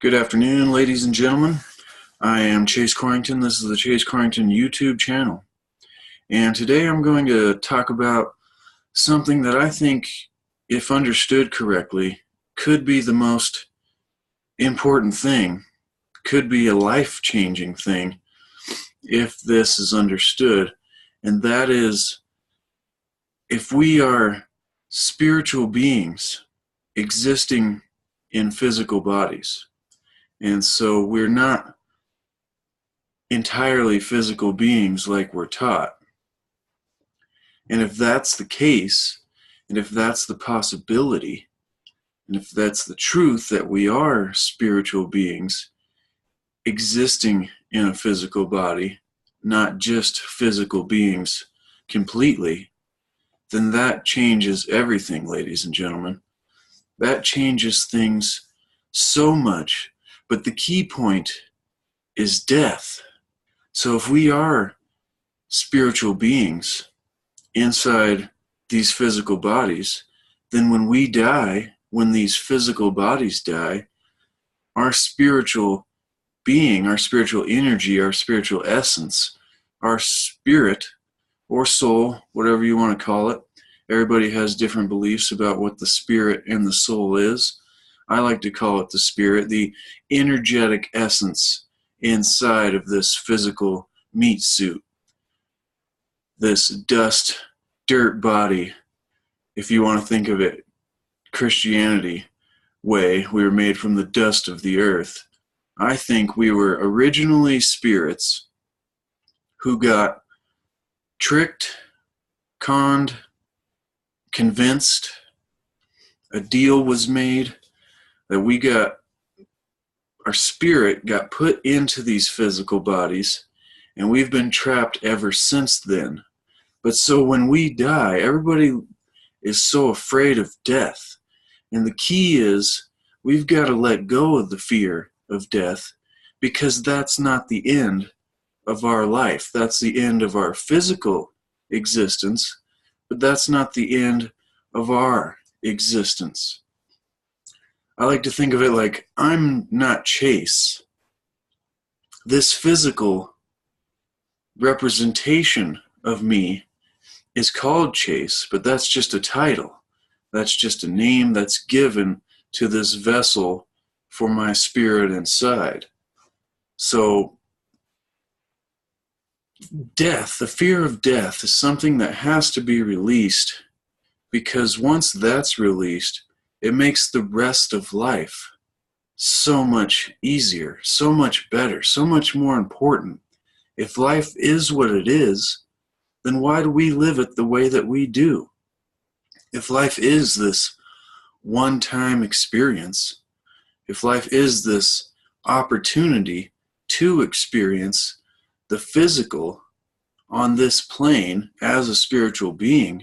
Good afternoon, ladies and gentlemen. I am Chase Corrington. This is the Chase Corrington YouTube channel. And today I'm going to talk about something that I think, if understood correctly, could be the most important thing, could be a life-changing thing, if this is understood. And that is, if we are spiritual beings existing in physical bodies. And so we're not entirely physical beings like we're taught. And if that's the case, and if that's the possibility, and if that's the truth that we are spiritual beings existing in a physical body, not just physical beings completely, then that changes everything, ladies and gentlemen. That changes things so much. But the key point is death. So if we are spiritual beings inside these physical bodies, then when we die, when these physical bodies die, our spiritual being, our spiritual energy, our spiritual essence, our spirit or soul, whatever you want to call it. Everybody has different beliefs about what the spirit and the soul is. I like to call it the spirit, the energetic essence inside of this physical meat suit, this dirt body. If you want to think of it Christianity way, we were made from the dust of the earth. I think we were originally spirits who got tricked, conned, convinced. A deal was made that our spirit got put into these physical bodies, and we've been trapped ever since then. But so when we die, everybody is so afraid of death. And the key is we've got to let go of the fear of death, because that's not the end of our life. That's the end of our physical existence, but that's not the end of our existence. I like to think of it like, I'm not Chase. This physical representation of me is called Chase, but that's just a title. That's just a name that's given to this vessel for my spirit inside. So death, the fear of death, is something that has to be released, because once that's released, it makes the rest of life so much easier, so much better, so much more important. If life is what it is, then why do we live it the way that we do? If life is this one-time experience, if life is this opportunity to experience the physical on this plane as a spiritual being,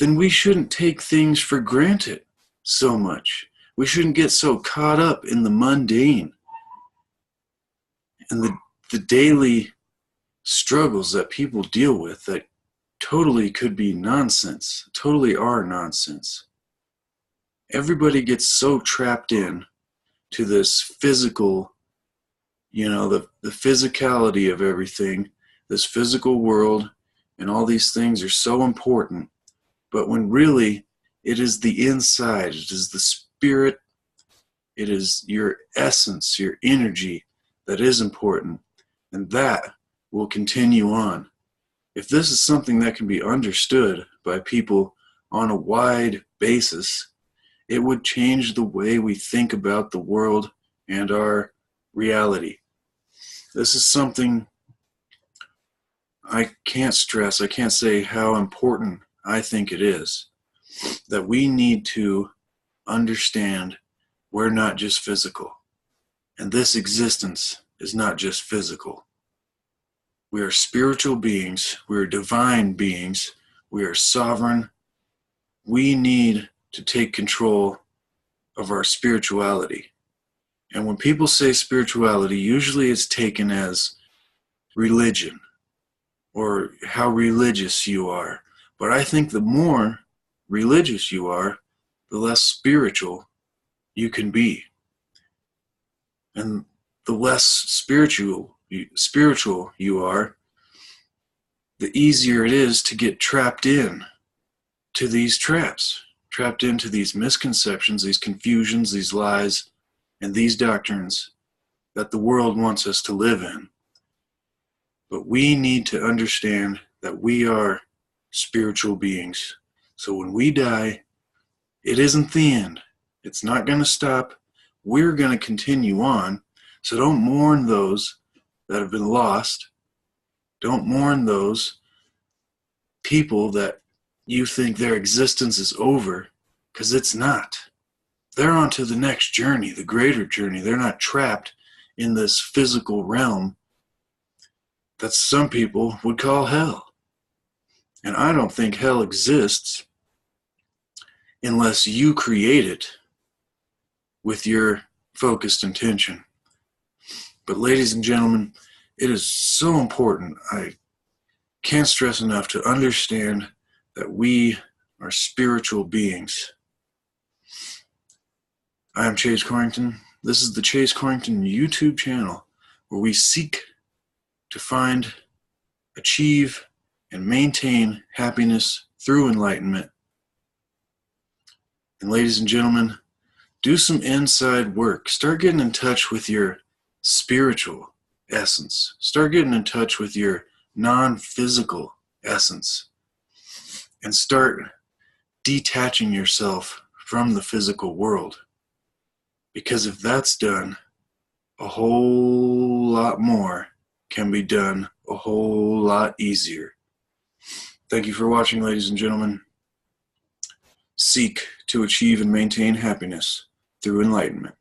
then we shouldn't take things for granted so much. We shouldn't get so caught up in the mundane and the daily struggles that people deal with that totally could be nonsense, totally are nonsense. Everybody gets so trapped in to this physical, the physicality of everything, this physical world, and all these things are so important. But when really it is the inside, it is the spirit, it is your essence, your energy that is important, and that will continue on. If this is something that can be understood by people on a wide basis, it would change the way we think about the world and our reality. This is something I can't stress, I can't say how important I think it is, that we need to understand we're not just physical, and this existence is not just physical. We are spiritual beings, we are divine beings, we are sovereign. We need to take control of our spirituality. And when people say spirituality, usually it's taken as religion or how religious you are. But I think the more religious you are, the less spiritual you can be. And the less spiritual you are, the easier it is to get trapped in to these traps, trapped into these misconceptions, these confusions, these lies, and these doctrines that the world wants us to live in. But we need to understand that we are spiritual beings. So when we die, it isn't the end. It's not going to stop. We're going to continue on. So don't mourn those that have been lost. Don't mourn those people that you think their existence is over, because it's not. They're on to the next journey, the greater journey. They're not trapped in this physical realm that some people would call hell. And I don't think hell exists unless you create it with your focused intention. But ladies and gentlemen, it is so important. I can't stress enough to understand that we are spiritual beings. I am Chase Corrington. This is the Chase Corrington YouTube channel, where we seek to find, achieve, and maintain happiness through enlightenment. And ladies and gentlemen, do some inside work. Start getting in touch with your spiritual essence. Start getting in touch with your non-physical essence. And start detaching yourself from the physical world. Because if that's done, a whole lot more can be done a whole lot easier. Thank you for watching, ladies and gentlemen. Seek to achieve and maintain happiness through enlightenment.